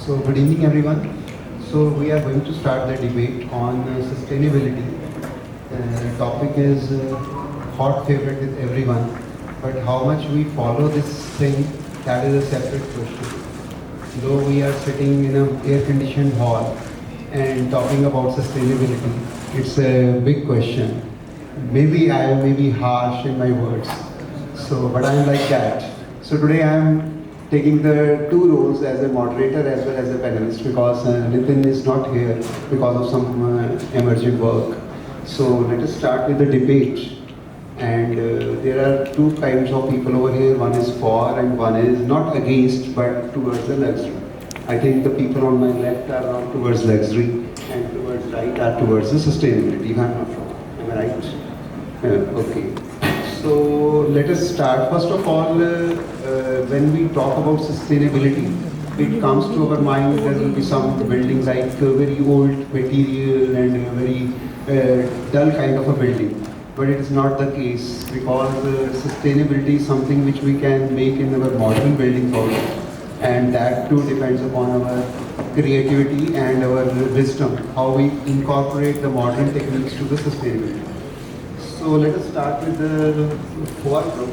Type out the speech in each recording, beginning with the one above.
So good evening everyone. So we are going to start the debate on sustainability. Topic is hot favorite with everyone, but how much we follow this thing, that is a separate question. Though we are sitting in an air-conditioned hall and talking about sustainability, it's a big question. Maybe I may be harsh in my words, so but I'm like that. So today I'm taking the two roles as a moderator as well as a panelist because Nitin is not here because of some emergent work. So let us start with the debate. And there are two kinds of people over here. One is for and one is not against but towards the luxury. I think the people on my left are not towards luxury and towards right are towards the sustainability. If I'm not wrong. Am I right? Okay. So let us start. First of all, when we talk about sustainability, it comes to our mind there will be some building like very old material and a very dull kind of a building. But it is not the case because sustainability is something which we can make in our modern buildings also. And that too depends upon our creativity and our wisdom, how we incorporate the modern techniques to the sustainability. So let us start with the foreground.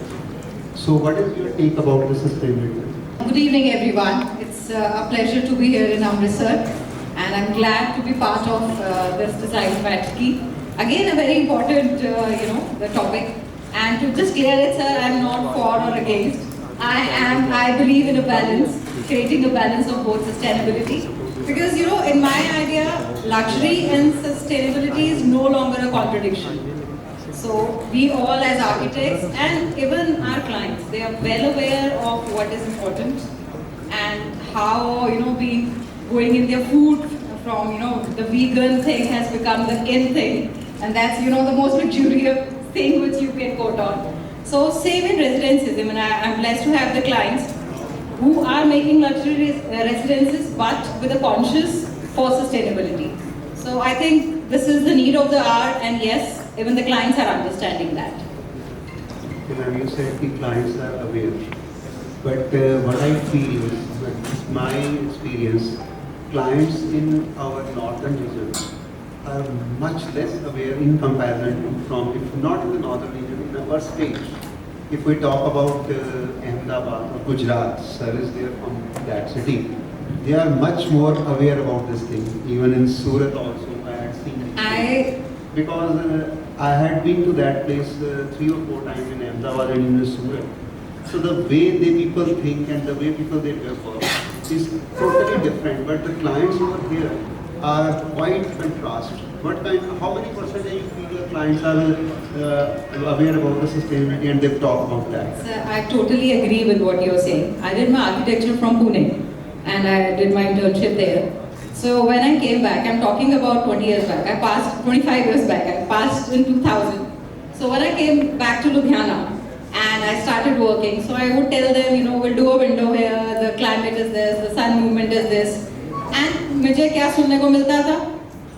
So what is your take about the sustainability? Good evening everyone. It's a pleasure to be here in Amritsar and I'm glad to be part of this design strategy. Again a very important the topic, and to just clear it sir, I'm not for or against. I believe in a balance, creating a balance of both sustainability, because in my idea luxury and sustainability is no longer a contradiction. So we all as architects and even our clients, they are well aware of what is important and how being going in their food from the vegan thing has become the in thing, and that's the most luxurious thing which you can quote on. So same in residences. I mean, I'm blessed to have the clients who are making luxury residences but with a conscious for sustainability. So I think this is the need of the hour, and yes, even the clients are understanding that. You said the clients are aware, but what I feel is, that my experience, clients in our northern region are much less aware in comparison from, if not in the northern region, in our state. If we talk about Ahmedabad or Gujarat, sir is there from that city, they are much more aware about this thing. Even in Surat also, I had seen because I had been to that place 3 or 4 times in Ahmedabad and in Surat. So the way people think and the way people they work is totally different. But the clients over here are quite contrast. How many percentage you feel your clients are aware about the sustainability and they've talked about that? Sir, I totally agree with what you're saying. I did my architecture from Pune and I did my internship there. So when I came back, I'm talking about 20 years back, I passed 25 years back, I passed in 2000. So when I came back to Ludhiana and I started working, so I would tell them, we'll do a window here, the climate is this, the sun movement is this. And मुझे क्या सुनने को मिलता था?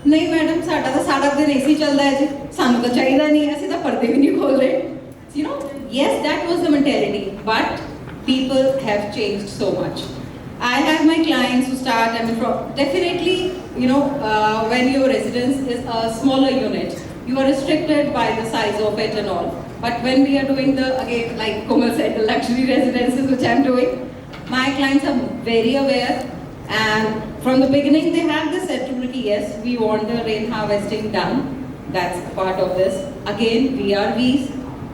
नहीं madam, साडा तो सारा दिन ऐसे ही चल रहा है जी, सानू तो चाहिए नहीं है, ऐसे तो पर्दे भी नहीं खोल रहे. Yes, that was the mentality, but people have changed so much. I have my clients who start, definitely, when your residence is a smaller unit, you are restricted by the size of it and all. But when we are doing again, like Komal said, the luxury residences which I'm doing, my clients are very aware, and from the beginning they have this sensibility, yes, we want the rain harvesting done. That's part of this. Again, VRVs,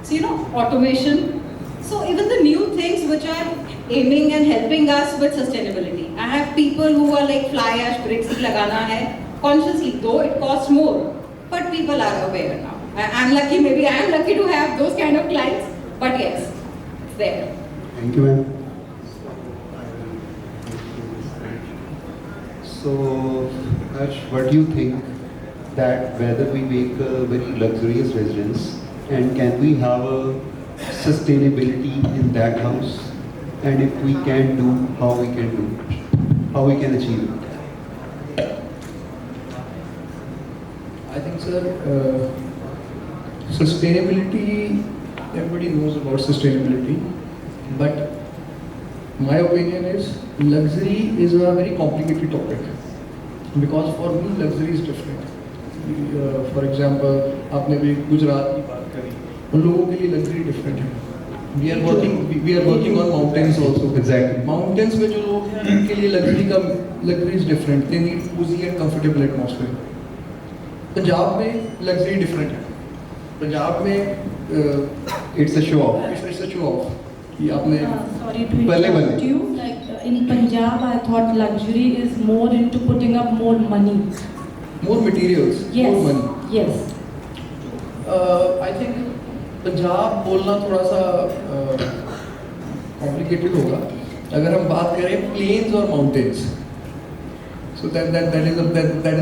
so automation. So even the new things which are aiming and helping us with sustainability. I have people who are like fly ash bricks lagana hai consciously, though it costs more, but people are aware now. I'm lucky, maybe I am lucky to have those kind of clients, but yes, it's there. Thank you, ma'am. So, Harsh, what do you think that whether we make a very luxurious residence and can we have a sustainability in that house? And if we can do, how we can do it, how we can achieve it? I think, sir, sustainability, everybody knows about sustainability, but my opinion is luxury is a very complicated topic because for me luxury is different. For example, आपने भी गुजरात की बात करी, उन लोगों के लिए luxury different है. We are working on mountains also. Exactly. Mountains में जो लोग हैं उनके लिए luxury is different. They need cozy and comfortable atmosphere. Punjab में luxury different है. पंजाब में It's a show off. it's a show off. कि आपने Sorry to Bale, interrupt bale. you. Like in Punjab, I thought luxury is more into putting up more money. more materials, Yes. more money. Yes. I think Punjab बोलना थोड़ा सा complicated होगा अगर हम बात करें प्लेन्स और mountains so that is a better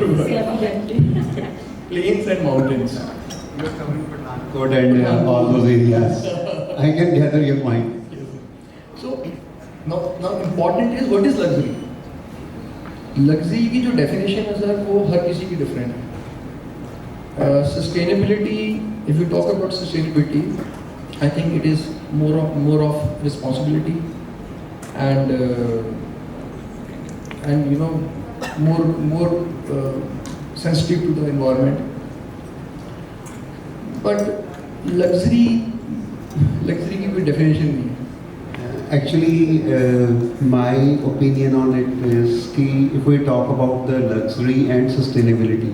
word Definitely. Plains and mountains You are covering Pathankot and all those areas. I can gather your point. So now important is what is luxury. Luxury की जो definition है sir वो हर किसी की different है. Sustainability, if you talk about sustainability, I think it is more of responsibility and you know more sensitive to the environment. But luxury की कोई definition नहीं है. Actually, my opinion on it is कि if we talk about the luxury and sustainability,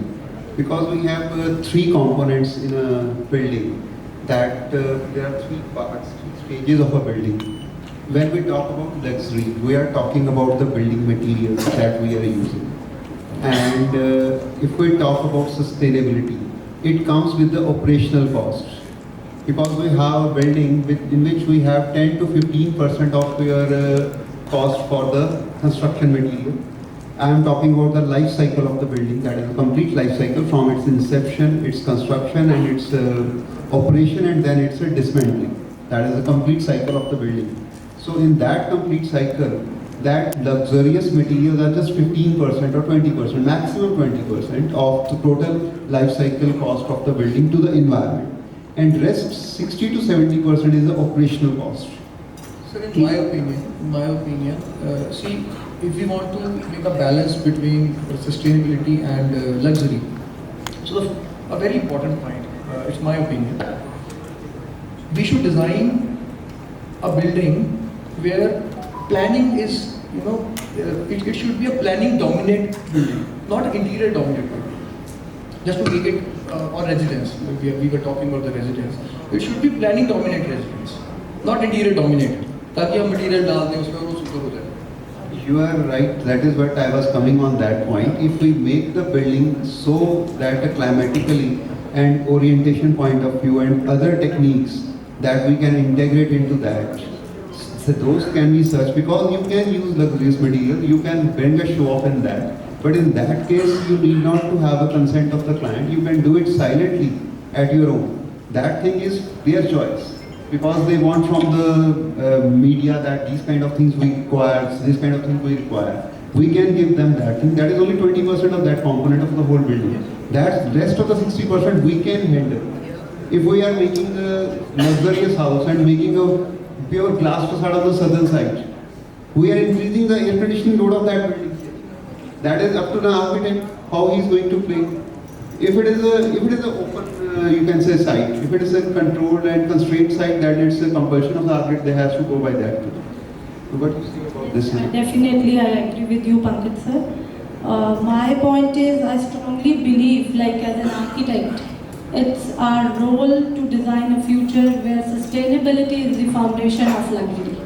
because we have three components in a building, that there are three parts, three stages of a building. When we talk about luxury, we are talking about the building materials that we are using. And if we talk about sustainability, it comes with the operational costs. Because we have a building in which we have 10 to 15% of your cost for the construction material. I am talking about the life cycle of the building, that is a complete life cycle from its inception, its construction and its operation, and then its dismantling. That is a complete cycle of the building. So in that complete cycle, that luxurious materials are just 15% or 20%, maximum 20% of the total life cycle cost of the building to the environment. And rest 60 to 70% is the operational cost. Sir, in my opinion, see, if we want to make a balance between sustainability and luxury, so a very important point, it's my opinion, we should design a building where planning is, it should be a planning dominant building, not interior dominant building. Just to make it or residence, we were talking about the residence. It should be planning dominant residence, not interior dominant. ताकि हम material डाल दें उसमें वो super हो जाए. You are right. That is what I was coming on that point. If we make the building so that climatically and orientation point of view and other techniques that we can integrate into that, so those can be such, because you can use luxurious material, you can bring a show off in that. But in that case, you need not to have a consent of the client. You can do it silently at your own. That thing is their choice, because they want from the media that these kind of things we require, this kind of things we require. We can give them that thing. That is only 20% of that component of the whole building. That rest of the 60% we can handle. If we are making a luxurious house and making a pure glass facade on the southern side, we are increasing the air conditioning load of that building. That is up to the architect how he is going to play. If it is a open, you can say site. If it is a controlled and constrained site, then it's a compulsion of the architect. They have to go by that. So what do you think about this? Definitely, I agree with you, Pankaj sir. My point is, I strongly believe, like as an architect, it's our role to design a future where sustainability is the foundation of luxury.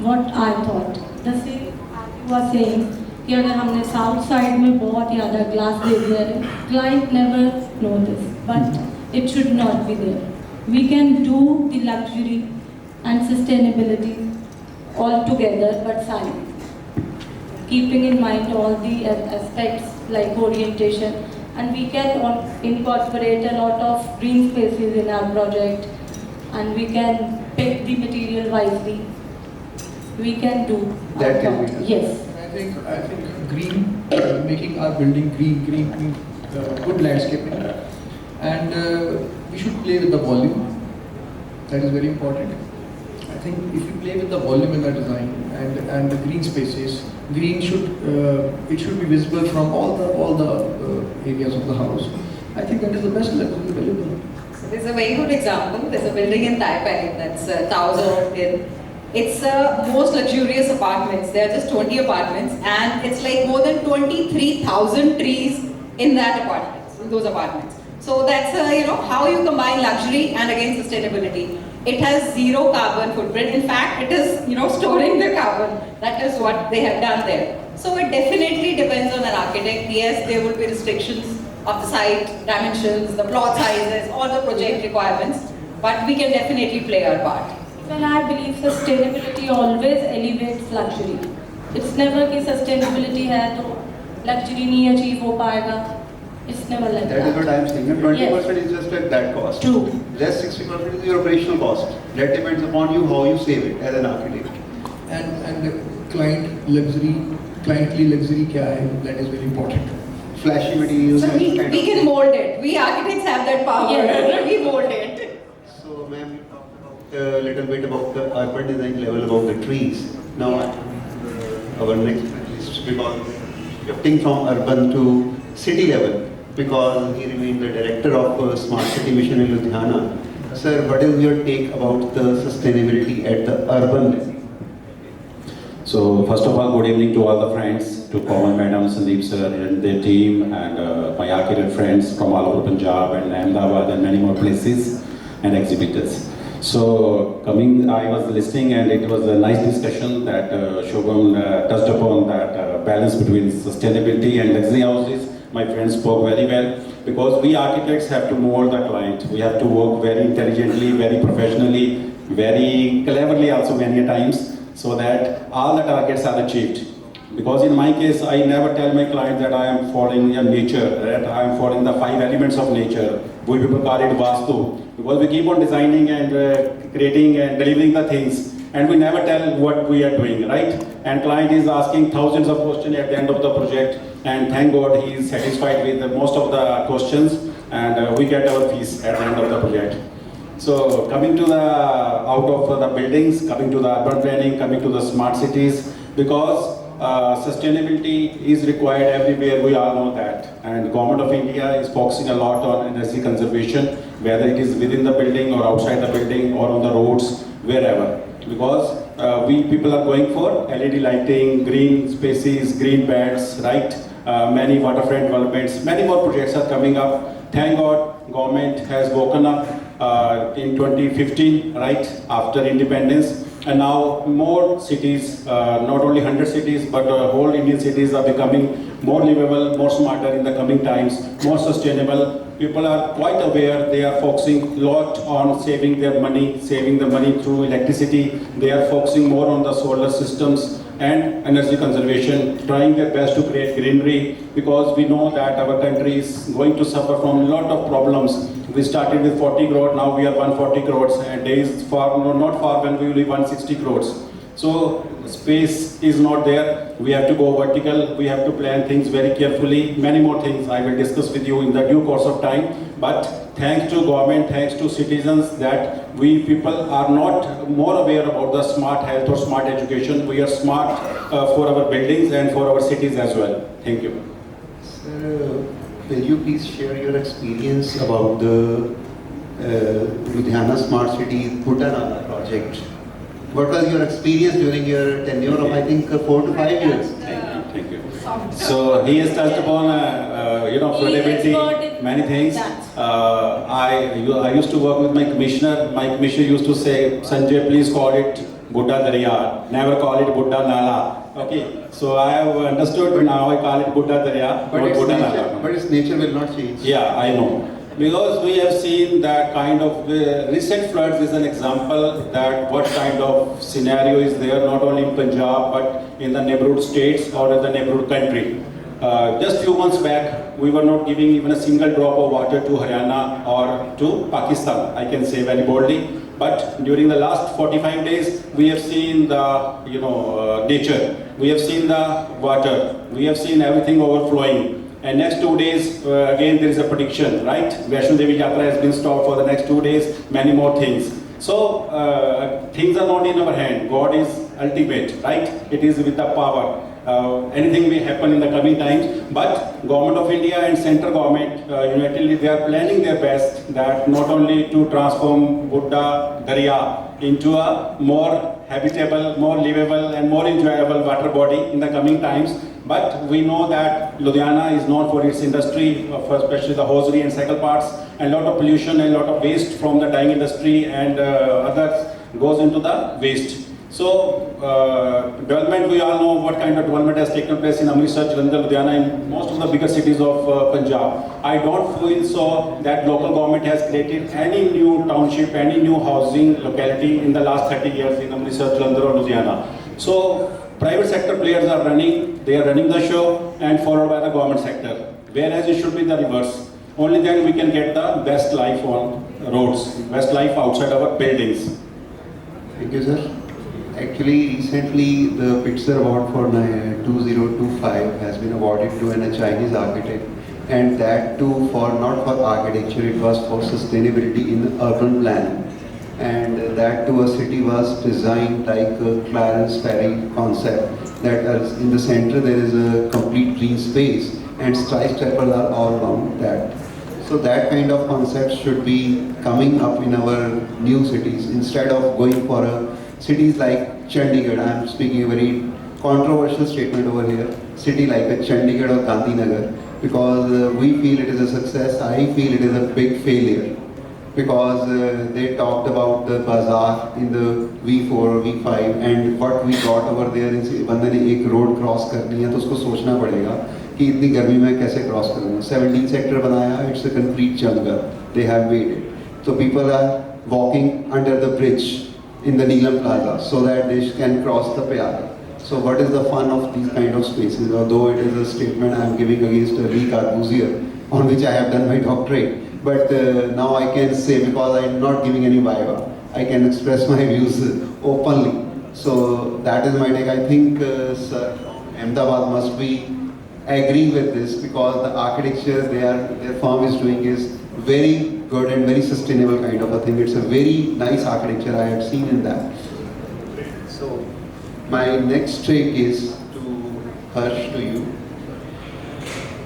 What I thought. The same as you are saying, कि अगर हमने south side में बहुत ज़्यादा glass दे दिया है, client never know this, but it should not be there. We can do the luxury and sustainability all together but side, keeping in mind all the aspects like orientation, and we can incorporate a lot of green spaces in our project, and we can pick the material wisely. We can do That can our be part. done. Yes. I think green, making our building green, good landscaping, and we should play with the volume. That is very important. I think if you play with the volume in the design and the green spaces, green should it should be visible from all the areas of the house. I think that is the best luxury available. So there's a very good example. There's a building in Taipei that's 1,000. It's most luxurious apartments. There are just 20 apartments, and it's like more than 23,000 trees in that apartments, in those apartments. So that's how you combine luxury and again sustainability. It has zero carbon footprint. In fact, it is storing the carbon. That is what they have done there. So it definitely depends on an architect. Yes, there will be restrictions of the site dimensions, the plot sizes, all the project requirements, but we can definitely play our part. Well, I believe sustainability always elevates luxury. It's never कि sustainability है तो luxury नहीं achieve हो पाएगा. It's never like That is what I am saying. And 20% Yes. is just like that cost. True. Rest 60% is your operational cost. That depends upon you how you save it as an architect. And cliently luxury क्या है? That is very important. Flashy materials. So and we kind can of- mold it. We architects have that power. Yes. We mold it. So, ma'am, you talked about a little bit about the urban design level, about the trees. Now, our next panelist, because shifting from urban to city level, because he remained the director of Smart City Mission in Ludhiana. Sir, what is your take about the sustainability at the urban level? So first of all, good evening to all the friends, to Pawan Madam, Sandeep sir and their team, and my architect friends from all over Punjab and Ahmedabad and many more places and exhibitors. So I was listening and it was a nice discussion that Shobham touched upon that balance between sustainability and luxury houses. My friends spoke very well because we architects have to mold the client. We have to work very intelligently, very professionally, very cleverly also many a times, so that all the targets are achieved. Because in my case, I never tell my client that I am following nature, that I am following the 5 elements of nature. We people call it Vastu. Because we keep on designing and creating and delivering the things, and we never tell what we are doing, right? And client is asking thousands of questions at the end of the project, and thank God he is satisfied with most of the questions, and we get our fees at the end of the project. So coming to the out of the buildings, coming to the urban planning, coming to the smart cities, because sustainability is required everywhere, we all know that. And Government of India is focusing a lot on energy conservation, whether it is within the building or outside the building or on the roads, wherever. Because we people are going for LED lighting, green spaces, green belts, right? Many waterfront developments, many more projects are coming up. Thank God, government has woken up in 2015, right, after independence. And now more cities, not only 100 cities, but whole Indian cities are becoming more livable, more smarter in the coming times, more sustainable. People are quite aware, they are focusing a lot on saving their money, saving the money through electricity. They are focusing more on the solar systems and energy conservation, trying their best to create greenery, because we know that our country is going to suffer from a lot of problems. We started with 40 crores, now we are 140 crores, and days far, not far when we will be 160 crores. So space is not there. We have to go vertical. We have to plan things very carefully. Many more things I will discuss with you in the due course of time. But thanks to government, thanks to citizens, that we people are not more aware about the smart health or smart education. We are smart for our buildings and for our cities as well. Thank you. Sir, will you please share your experience about the Ludhiana Smart City Bhutanala project? What was your experience during your tenure of, I think, 4 to 5 years? Thank you. So he has touched upon, affordability, many things. I used to work with my commissioner. My commissioner used to say, Sanjay, please call it Buddha Darya. Never call it Buddha Nala. Okay. So I have understood now. I call it Buddha Darya, But not its, Buddha nature, Nala. but its nature will not change. Yeah, I know. Because we have seen that kind of recent floods is an example that what kind of scenario is there not only in Punjab but in the neighborhood states or in the neighborhood country. Just few months back, we were not giving even a single drop of water to Haryana or to Pakistan, I can say very boldly. But during the last 45 days, we have seen the nature, we have seen the water, we have seen everything overflowing. And next 2 days, again there is a prediction, right? Vaishno Devi Yatra has been stopped for the next 2 days, many more things. So things are not in our hand. God is ultimate, right? It is with the power. Anything may happen in the coming times, but Government of India and Central Government unitedly they are planning their best that not only to transform Buddha Darya into a more habitable, more livable and more enjoyable water body in the coming times. But we know that Ludhiana is known for its industry, for especially the hosiery and cycle parts, and a lot of pollution and a lot of waste from the dyeing industry and others goes into the waste. So development, we all know what kind of development has taken place in Amritsar, Jalandhar, Ludhiana, and most of the bigger cities of Punjab. I don't feel so that local government has created any new township, any new housing locality in the last 30 years in Amritsar, Jalandhar or Ludhiana. So private sector players are running, they are running the show and followed by the government sector. Whereas it should be the reverse. Only then we can get the best life on roads, best life outside our buildings. Thank you, sir. Actually, recently the Pitzer Award for 2025 has been awarded to a Chinese architect, and that too for not for architecture, it was for sustainability in urban planning. And that too a city was designed like a Clarence Ferry concept, that in the center there is a complete green space and skyscrapers are all around that. So that kind of concept should be coming up in our new cities instead of going for cities like Chandigarh. I am speaking a very controversial statement over here. City like a Chandigarh or Gandhinagar, because we feel it is a success. I feel it is a big failure, because they talked about the bazaar in the V4 or V5 and what we got over there is बंदे ने एक road cross करनी है तो उसको सोचना पड़ेगा कि इतनी गर्मी में कैसे क्रॉस करूँगा. 17 सेक्टर बनाया, it's a complete jungle. They have made it. So people are walking under the bridge in the Neelam Plaza so that they can cross the Payara. So what is the fun of these kind of spaces? Although it is a statement I am giving against Lee Corbusier, on which I have done my doctorate. But now I can say, because I am not giving any viva, I can express my views openly. So that is my take. I think Sir Ahmedabad must be agree with this, because the architecture their firm is doing is very good and very sustainable kind of a thing. It's a very nice architecture I have seen in that. So my next take is to Harsh, to you.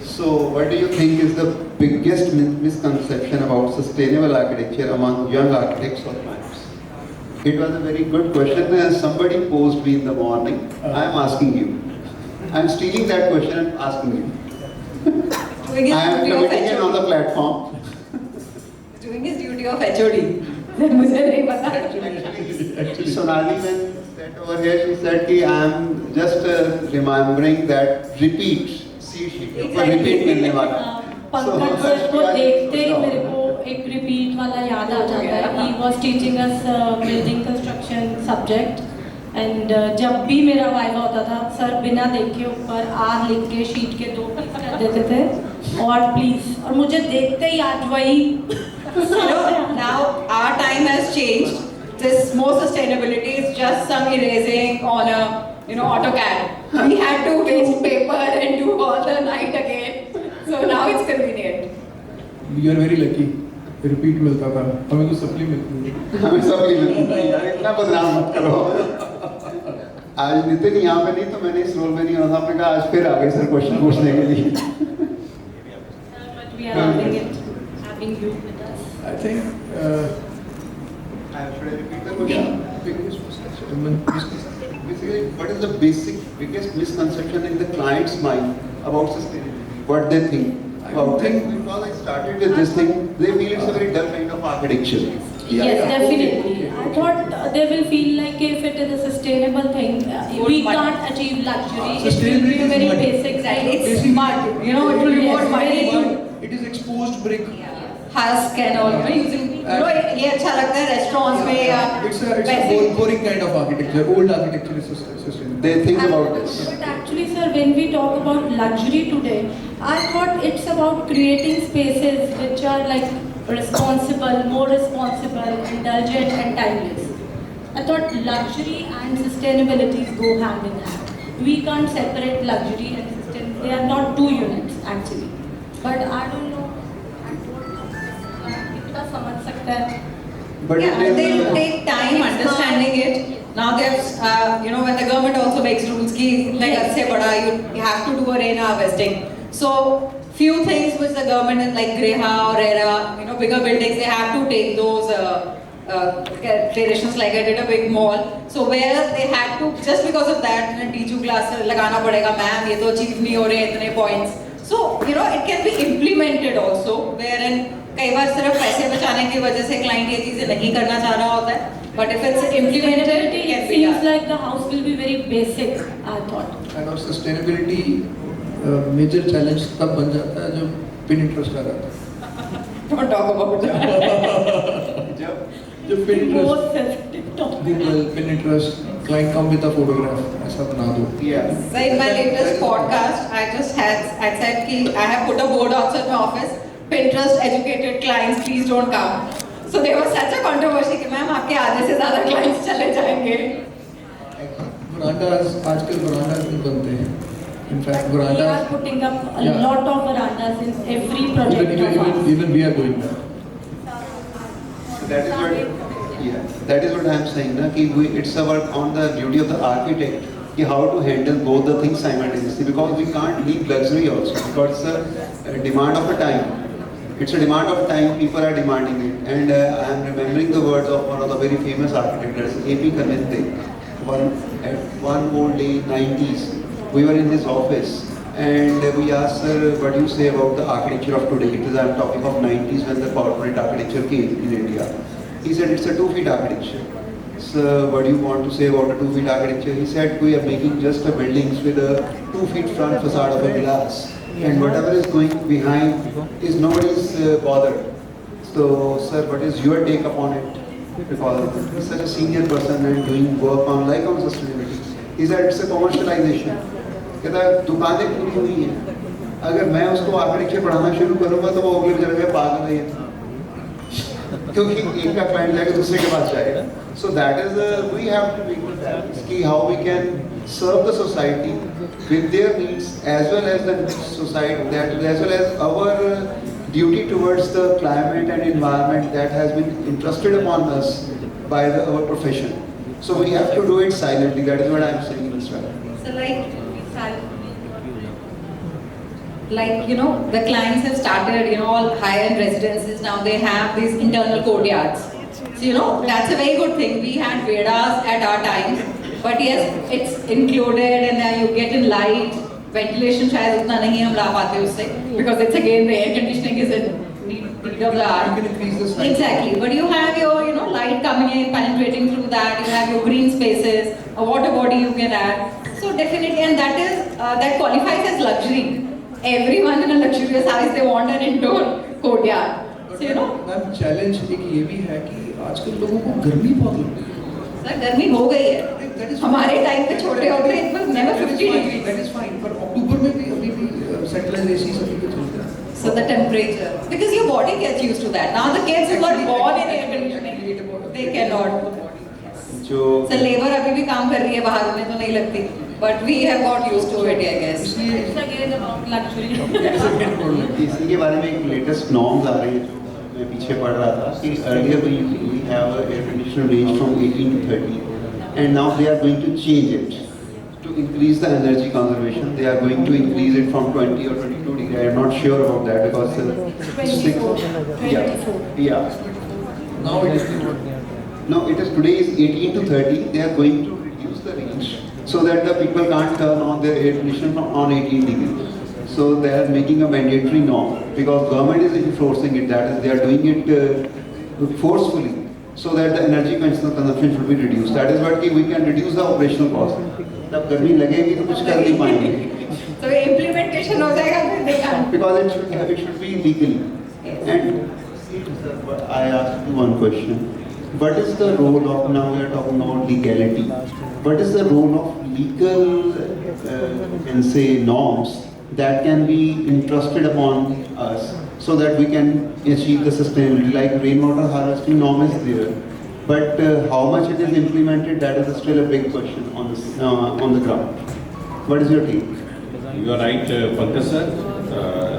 So what do you think is the biggest misconception about sustainable architecture among young architects or clients? It was a very good question. Somebody posed me in the morning. I am asking you. I am stealing that question and asking you. Doing I am his duty of committing it on the HOD. platform. Doing his duty of HOD. मुझे नहीं पता. Actually, Sonali when sat over here, she said कि I am just remembering that repeat. See, repeat मिलने वाला. Pankaj sir को देखते ही मेरे को एक रिपीट वाला याद आ जाता है. He was teaching us building construction subject, and जब भी मेरा वाइवा होता था, सर बिना देखे ऊपर आर लिख के शीट के 2 पीस कर देते थे और प्लीज, और मुझे देखते ही आज वही. Now our time has changed. This more sustainability is just some erasing on a AutoCAD. We had to waste paper and do all the night again. So now it's convenient. We are very lucky. Repeat मिलता था, हमें तो supply मिलती थी. हमें सब मिलता है यार, इतना बदनाम मत करो. आज नितिन यहाँ पे नहीं तो मैंने इस रोल में नहीं होना था. आपने कहा आज फिर आ गए सर क्वेश्चन पूछने के लिए. But we are having you with us. I think. Should I repeat the question? Basically, what is the biggest misconception in the client's mind about sustainability? What they think about it? Because I started with this thing, they feel it's a very dull kind of architecture. Yes, definitely. I thought they will feel like if it is a sustainable thing, we can't achieve luxury. It will be a very basic thing. It's smart. It will be more money. It is exposed brick. Husk and all. Using. ये अच्छा लगता है restaurants में या. It's a boring kind of architecture. Old architecture is sustainable. They think about this. But actually, sir, when we talk about luxury today, I thought it's about creating spaces which are like responsible, more responsible, indulgent and timeless. I thought luxury and sustainability go hand in hand. We can't separate luxury and sustainability. They are not two units actually. But I don't know. कितना समझ सकता है But Yeah, it they'll is, take time understanding it. Now they've, when the government also makes rules, ki like asse bada, you have to do a rain harvesting. So few things which the government is like Greha or RERA, bigger buildings, they have to take those declarations. Like I did a big mall, so where they had to, just because of that, teacher class lagana padega, ma'am, ye to achieve nahi ho rahe itne points. So it can be implemented also, wherein कई बार सिर्फ पैसे बचाने की वजह से client ये चीजें नहीं करना चाह रहा होता है, but if it's implemented, it can It be seems done. like the house will be very basic, I thought. And our sustainability major challenge तब बन जाता है जब Pinterest आ जाता है. Don't talk about that. जब Pinterest, Most sensitive topic. Google, Pinterest, client come with a photograph, ऐसा बना दो. yeah. So in my latest podcast, I said कि I have put a board outside my office. Pinterest educated clients, please don't come. So there was such a controversy कि ma'am आपके आधे से ज़्यादा clients चले जाएंगे. Verandas, आजकल verandas भी बनते हैं. In fact, We are verandas, putting up a Yeah. lot of verandas in every project of ours. even we are going there. That is what, yeah, that is what I am saying. Na, कि it's our on the duty of the architect कि how to handle both the things simultaneously, because we can't leave luxury also, because it's a demand of a time. It's a demand of time. People are demanding it, and I am remembering the words of one of the very famous architects, A.P. Kanente. At one old day, 90s, we were in his office. And we asked, sir, what do you say about the architecture of today? It is, I'm talking of 90s when the corporate architecture came in India. He said, it's a 2-feet architecture. So, what do you want to say about a 2-feet architecture? He said, we are making just a buildings with a 2-feet front facade of a glass. And whatever is going behind is nobody's bothered. So, sir, what is your take upon it? Because he's such a senior person and doing work on like on sustainability. He said, it's a commercialization. कहता है दुकानें पूरी हुई हैं, अगर मैं उसको architecture पढ़ाना शुरू करूंगा तो वो अगले जगह पागल है, क्योंकि एक का क्लाइंट जाएगा दूसरे के पास जाएगा. So that is we have to make it balance कि how we can serve the society with their needs as well as the society, that as well as our duty towards the climate and environment that has been entrusted upon us by our profession. So we have to do it silently. That is what I am saying, Mr. So the clients have started, all high-end residences, now they have these internal courtyards. So, that's a very good thing. We had Vedas at our time, but yes, it's included and then you get in light, ventilation शायद उतना नहीं हम ला पाते उससे, because it's again the air conditioning is in need of the hour. You can increase the size. Exactly, but you have your, light coming in, penetrating through that, you have your green spaces, a water body you can add. So definitely, and that qualifies as luxury. Everyone in a luxurious house, they want an indoor courtyard. So ma'am challenge एक ये भी है कि आजकल लोगों को गर्मी बहुत लगती है. सर गर्मी हो गई है. हमारे टाइम पे छोटे होते it was never 50 degrees. That is fine, पर अक्टूबर में भी अभी भी सेंट्रलाइज एसी सभी के चलते हैं. So the temperature, because your body gets used to that. Now the kids who are born in air conditioning, they cannot. जो So labor अभी भी काम कर रही है बाहर, उन्हें तो नहीं लगती. But we have got used to it, I guess. इसलिए It's again about luxury. इसी के बारे में एक लेटेस्ट नॉर्म्स आ रही है जो मैं पीछे पढ़ रहा था कि earlier we have a air conditioner range from 18 to 30 and now they are going to change it to increase the energy conservation. They are going to increase it from 20 or 22 degree. I am not sure about that because 24. yeah. now it is No, it is today is 18 to 30. They are going to reduce the range so that the people can't turn on their air conditioner on 18 degrees. So they are making a mandatory norm because government is enforcing it. That is, they are doing it forcefully so that the energy consumption should be reduced. That is what we can reduce the operational cost. जब गर्मी लगेगी तो कुछ कर नहीं पाएंगे. So implementation हो जाएगा फिर they can't. Because it should be legal. And I asked you one question. What is the role of, now we are talking about legality, what is the role of legal, can say, norms that can be entrusted upon us so that we can achieve the sustainability, like rainwater harvesting norm is there, but how much it is implemented, that is still a big question on the ground. What is your take? You are right, Pankaj sir.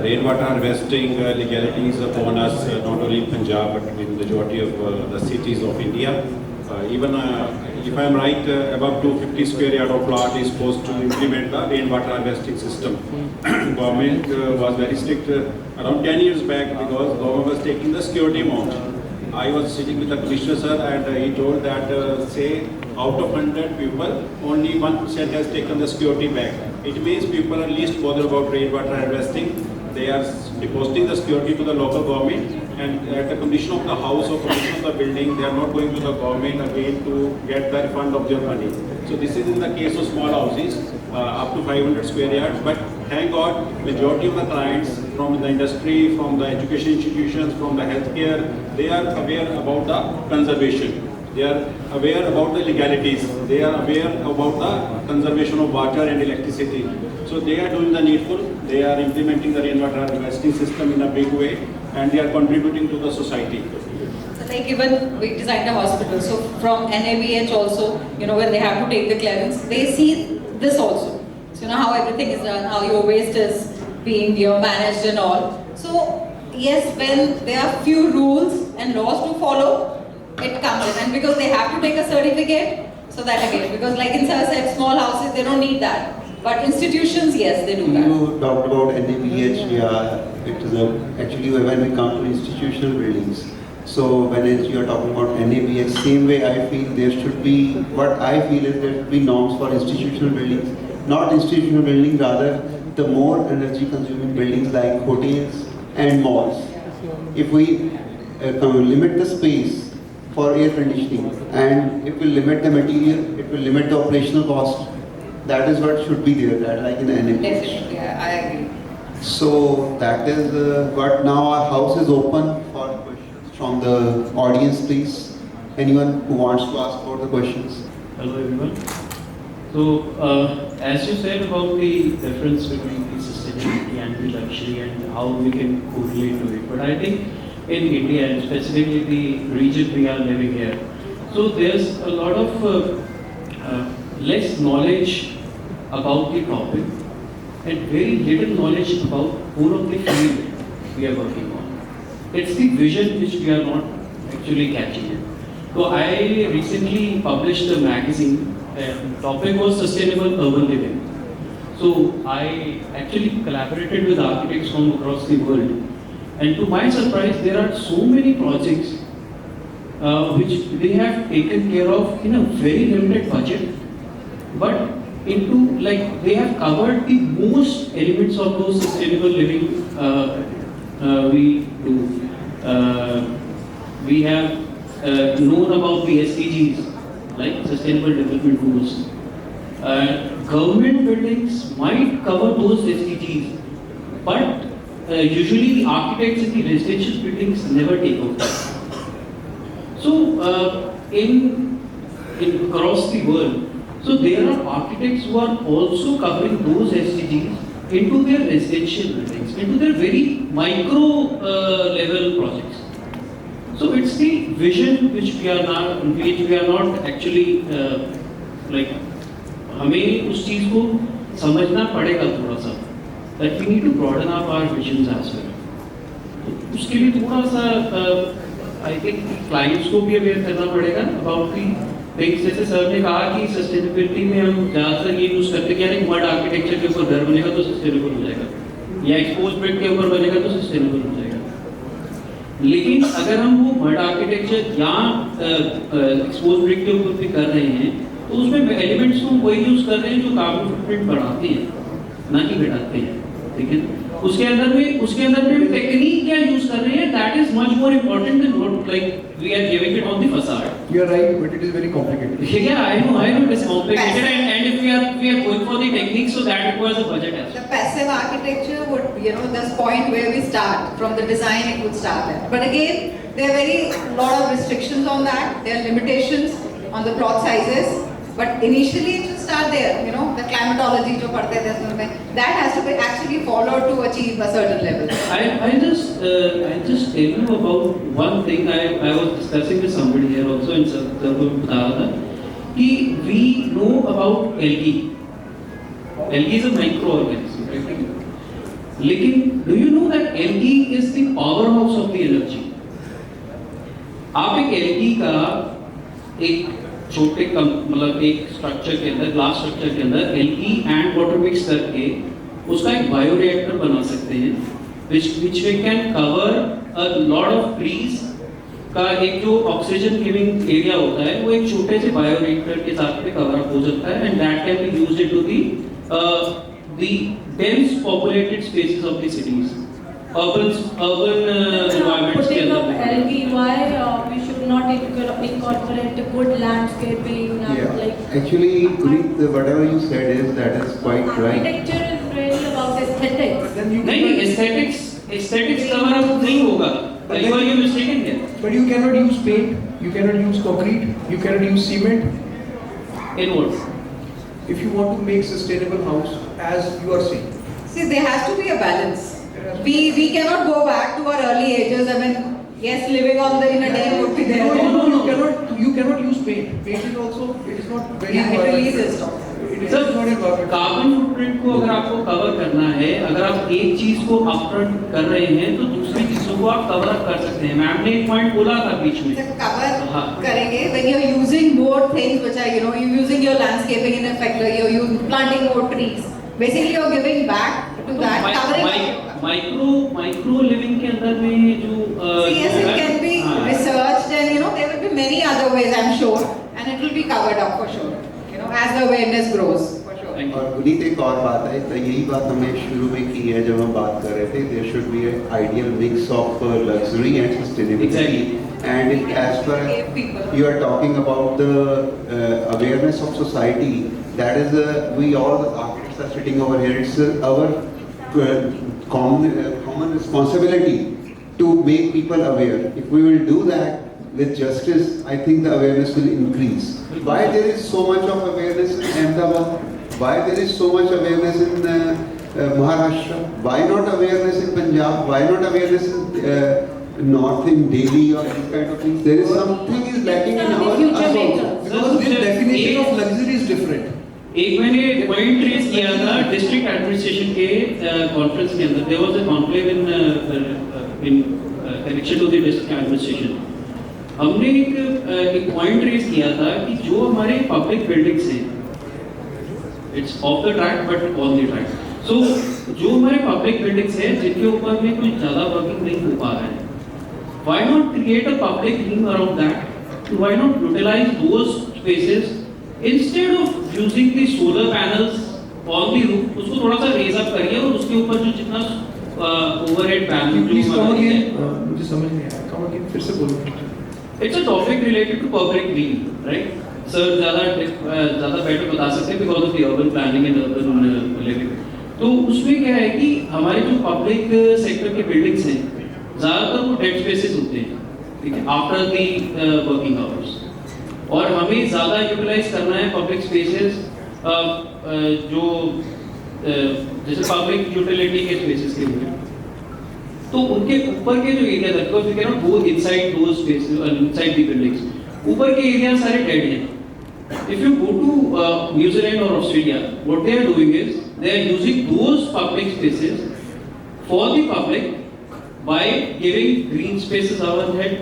rainwater harvesting legalities upon us, not only in Punjab but in majority of the cities of India. Even if I am right, above 250 square yard of plot is supposed to implement the rainwater harvesting system. Government was very strict around 10 years back because government was taking the security amount. I was sitting with the commissioner sir and he told that say out of 100 people, only 1% has taken the security back. It means people are least bothered about rainwater harvesting. They are depositing the security to the local government and at the condition of the house or condition of the building, they are not going to the government again to get the refund of their money. So this is in the case of small houses up to 500 square yards. But thank God, majority of the clients from the industry, from the education institutions, from the healthcare, they are aware about the conservation. They are aware about the legalities. They are aware about the conservation of water and electricity. So they are doing the needful. They are implementing the rainwater harvesting system in a big way and they are contributing to the society. So like even we designed a hospital, so from NABH also, when they have to take the clearance, they see this also. So how everything is done, how your waste is being managed and all. So yes, when there are few rules and laws to follow, it comes in. And because they have to take a certificate, so that again, because like in Sir said, small houses, they don't need that. But institutions, yes, they do that. You talked about NABH, yeah, it is actually when we come to institutional buildings. So when you are talking about NABH, same way I feel there should be, what I feel is there should be norms for institutional buildings. Not institutional buildings, rather the more energy consuming buildings like hotels and malls. If we limit the space for air conditioning and it will limit the material, it will limit the operational cost. That is what should be there, that like in the NABH. Definitely, yeah, I agree. So that is what now our house is open for questions from the audience, please. Anyone who wants to ask about the questions. Hello everyone. So as you said about the difference between the sustainability and the luxury and how we can correlate to it, but I think in India and specifically the region we are living here, so there's a lot of less knowledge about the topic and very little knowledge about whole of the field we are working on. It's the vision which we are not actually catching it. So I recently published a magazine and the topic was sustainable urban living. So I actually collaborated with architects from across the world and to my surprise there are so many projects which they have taken care of in a very limited budget, but into like they have covered the most elements of those sustainable living we do. We have known about the SDGs, like Sustainable Development Goals. Government buildings might cover those SDGs, but usually the architects in the residential buildings never take up that. So in across the world, so there are architects who are also covering those SDGs into their residential buildings, into their very micro level projects. So it's the vision which we are not actually like हमें उस चीज को समझना पड़ेगा थोड़ा सा that we need to broaden up our visions as well. तो उसके लिए थोड़ा सा I think clients को भी aware करना पड़ेगा about the things. जैसे सर ने कहा कि सस्टेनेबिलिटी में हम ज़्यादातर ये यूज़ करते हैं कि मड आर्किटेक्चर के ऊपर घर बनेगा तो सस्टेनेबल हो जाएगा या एक्सपोज ब्रिक के ऊपर बनेगा तो सस्टेनेबल हो जाएगा. लेकिन अगर हम वो मड आर्किटेक्चर या एक्सपोज ब्रिक के ऊपर भी कर रहे हैं तो उसमें एलिमेंट्स हम वही यूज़ कर रहे हैं जो कार्बन फुटप्रिंट बढ़ाते हैं ना कि घटाते हैं. ठीक है, उसके अंदर में भी टेक्निक क्या यूज कर रहे हैं, that is much more important than what like we are giving it on the facade. You are right, but it is very complicated. Yeah, I know it is complicated and if we are going for the technique, so that requires a budget as The well. passive architecture would, this point where we start, from the design it would start there. But again, there are very lot of restrictions on that, there are limitations on the plot sizes. But initially it should start there, the climatology जो पढ़ते थे उसमें, that has to be actually followed to achieve a certain level. I just tell you about one thing I was discussing with somebody here also in Sabha कि we know about algae. Algae is a microorganism, right? लेकिन do you know that algae is the power house of the energy. आप एक algae का एक छोटे मतलब एक structure के अंदर, ग्लास स्ट्रक्चर के अंदर एलगी एंड वाटर मिक्स करके उसका एक बायोरिएक्टर बना सकते हैं, which we can cover a lot of trees का एक जो ऑक्सीजन गिविंग एरिया होता है वो एक छोटे से बायोरिएक्टर के साथ में कवर अप हो सकता है, and that can be used into the dense populated spaces of the cities, urban environments के Putting अंदर up में। LG, why we should not incorporate good landscaping and Yeah, like. actually, Puneet, whatever you said is that is quite right. Architecture is really about aesthetics. But then you नहीं aesthetics cover up नहीं होगा, you are mistaken here। But you cannot use paint, you cannot use concrete, you cannot use cement. In what? If you want to make sustainable house, as you are saying. See, there has to be a balance. We cannot go back to our early ages. I mean, yes, living on the in a den would be there. No, you cannot use paint. Paint is also, it is not very Yeah, it environmental. releases stuff. It is not environmental. Carbon footprint को अगर आपको cover करना है, अगर आप एक चीज को अपफ्रंट कर रहे हैं तो दूसरी चीजों को आप कवर अप कर सकते हैं। मैम ने एक पॉइंट बोला था बीच में। The cover हाँ। करेंगे when you're using more things which are, you know, you're using your landscaping in effect, you're using planting more trees. Basically, you're giving back to that, covering. Micro living के अंदर में जो See, yes, it can be हाँ। researched, and you know there will be many other ways, I'm sure, and it will be covered up for sure. You know, as the awareness grows, for sure. Thank you। और पुनीत एक और बात है, तो यही बात हमने शुरू में की है जब हम बात कर रहे थे, there should be an ideal mix of luxury and sustainability. Exactly। And as per Give people. you are talking about the awareness of society, that is we all the architects are sitting over here. It's our common responsibility to make people aware. If we will do that with justice, I think the awareness will increase. Why there is so much of awareness in Ahmedabad? Why there is so much awareness in Maharashtra? Why not awareness in Punjab? Why not awareness in North in Delhi or these kind of things? There is something is lacking in our Future us also. makers. Because this definition of luxury is different. एक मैंने point raise किया था district administration के conference के अंदर। There was a conclave in connection to the district administration. हमने एक point raise किया था कि जो हमारे पब्लिक बिल्डिंग्स हैं, it's off the track but on the track. So जो हमारे पब्लिक बिल्डिंग्स हैं जिनके ऊपर में कोई ज़्यादा वर्किंग नहीं हो पा रहा है, why not create a public ring around that? Why not utilize those spaces instead of using the solar panels on the roof? उसको थोड़ा सा raise up करिए और उसके ऊपर जो जितना overhead panel Please जो come बनाइए। again. मुझे समझ नहीं आया. Come again. फिर से बोलो. It's a topic related to public green, right? Sir ज़्यादा better बता सकते हैं because of the urban planning and urban living। तो उसमें क्या है कि हमारे जो पब्लिक सेक्टर के बिल्डिंग्स हैं ज़्यादातर वो डेड स्पेसेस होते हैं, ठीक है, आफ्टर दी वर्किंग आवर्स, और हमें ज़्यादा यूटिलाइज करना है पब्लिक स्पेसेस जो जैसे पब्लिक यूटिलिटी के स्पेसेस के लिए। तो उनके ऊपर के जो एरिया है, because we can not go inside those spaces, inside the buildings, ऊपर के एरिया सारे डेड हैं। If you go to New Zealand or Australia, what they are doing is they are using those public spaces for the public by giving green spaces overhead।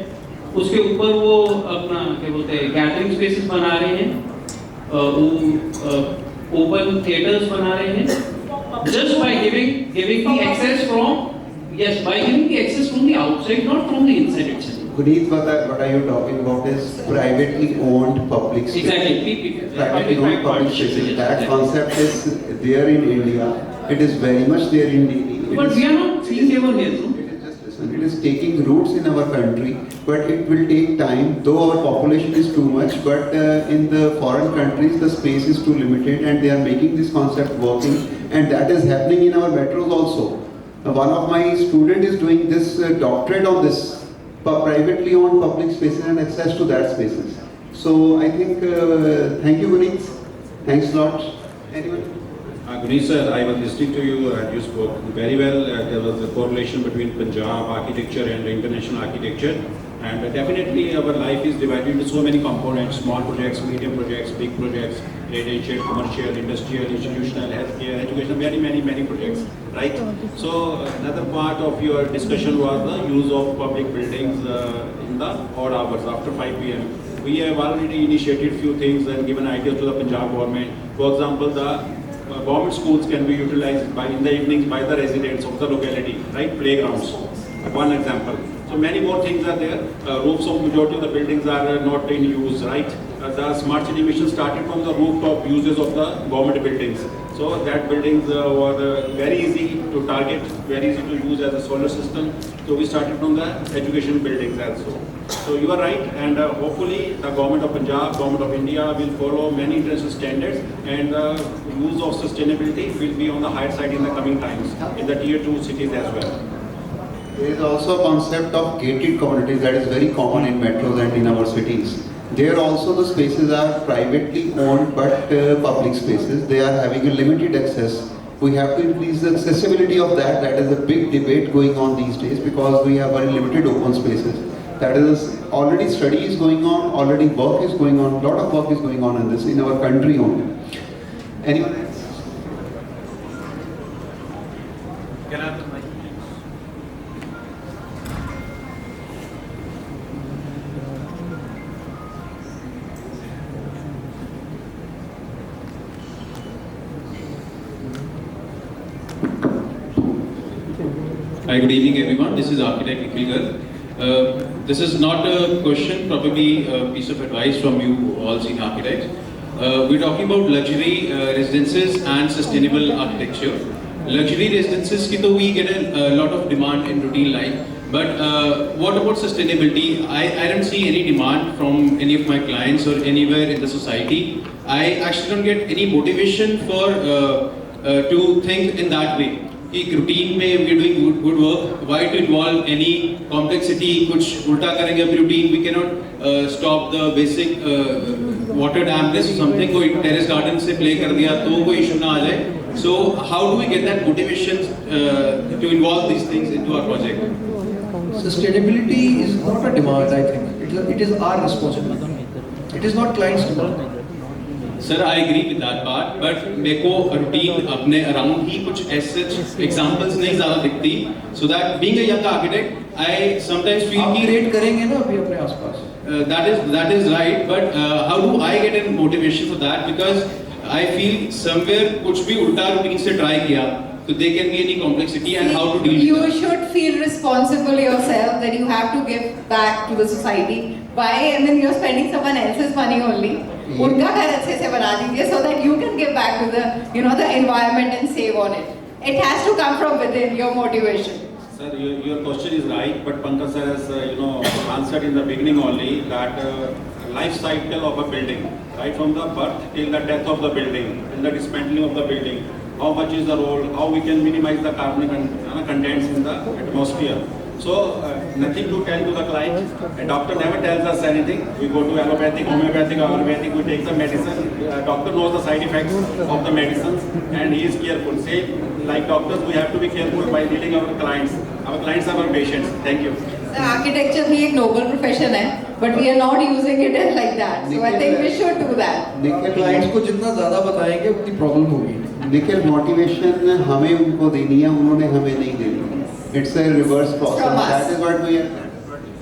उसके ऊपर वो अपना क्या बोलते हैं गैदरिंग स्पेसेस बना रहे हैं, वो ओपन थिएटर्स बना रहे हैं, just by giving the access from, yes, by giving the access from the outside, not from the inside itself। Puneet, what are you talking about is privately owned public space. Exactly, Privately owned public spaces. That concept is there in India. It is very much there in Delhi. But we are not seeing over here, no? It is taking roots in our country, but it will take time. Though our population is too much, but in the foreign countries the space is too limited, and they are making this concept working, and that is happening in our metros also. One of my student is doing this doctorate on this privately owned public spaces and access to that spaces. So I think thank you, Guneet. Thanks a lot. Anyone? Guneet sir, I was listening to you and you spoke very well. There was a correlation between Punjab architecture and international architecture, and definitely our life is divided into so many components: small projects, medium projects, big projects, residential, commercial, industrial, institutional, healthcare, education, many projects, right? So another part of your discussion was the use of public buildings in the odd hours after 5 p.m. We have already initiated few things and given ideas to the Punjab government. For example, the government schools can be utilized in the evenings by the residents of the locality, right? Playgrounds, one example. So many more things are there. Roofs of majority of the buildings are not in use, right? The smart city mission started from the rooftop uses of the government buildings. So that buildings were very easy to target, very easy to use as a solar system. So we started from the education buildings also. So you are right, and hopefully the government of Punjab, government of India will follow many international standards, and the use of sustainability will be on the higher side in the coming times in the tier 2 cities as well. There is also a concept of gated communities that is very common in metros and in our cities. There also the spaces are privately owned but public spaces. They are having a limited access. We have to increase the accessibility of that. That is a big debate going on these days because we have very limited open spaces. That is already study is going on, already work is going on, a lot of work is going on in this in our country only. Anyone else? Can I have the mic? Hi, good evening everyone. This is Architect Nikhil Garg. This is not a question, probably a piece of advice from you all senior architects. We're talking about luxury residences and sustainable architecture. Luxury residences ki to we get a lot of demand in routine life. But what about sustainability? I don't see any demand from any of my clients or anywhere in the society. I actually don't get any motivation for to think in that way. एक routine में we are doing good work. Why to involve any complexity? कुछ उल्टा करेंगे अपनी routine. We cannot stop the basic water dampness or something. कोई terrace garden से play कर दिया तो कोई issue ना आ जाए. So how do we get that motivation to involve these things into our project? Sustainability is not a demand, I think. It is our responsibility. It is not client's demand. Sir, I agree with that part, but मेरे को routine अपने around ही कुछ ऐसे examples नहीं ज़्यादा दिखती, so that being a young architect, I sometimes feel आप कि create करेंगे ना अभी अपने आसपास. that is right, but how do I get a motivation for that? Because I feel somewhere कुछ भी उल्टा routine से try किया, so there can be any complexity and how to deal with You that. should feel responsible yourself that you have to give back to the society. Why? I mean, you're spending someone else's money only. उनका घर अच्छे से बना दीजिए so that you can give back to the the environment and save on it. It has to come from within your motivation. Sir, your question is right, but Pankaj sir has answered in the beginning only that life cycle of a building, right from the birth till the death of the building, and the dismantling of the building. How much is the role? How we can minimize the carbon contents in the atmosphere? So nothing to tell to the client. A doctor never tells us anything. We go to allopathic, homeopathic, Ayurvedic. We take the medicine. Doctor knows the side effects of the medicines, and he is careful. Same like doctors, we have to be careful by dealing our clients. Our clients are our patients. Thank you. The architecture भी एक noble profession है, but we are not using it like that. So I think we should do that. Clients को जितना ज़्यादा बताएंगे उतनी problem होगी. Nikhil motivation हमें उनको देनी है, उन्होंने हमें नहीं देनी. It's a reverse process. From us. That is what we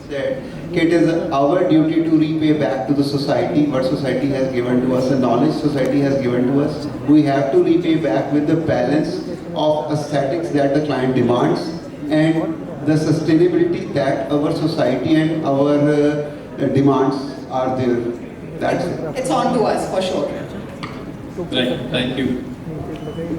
said. It is our duty to repay back to the society what society has given to us, the knowledge society has given to us. We have to repay back with the balance of aesthetics that the client demands and the sustainability that our society and our demands are there. That's it. It's on to us for sure. Right. Thank you.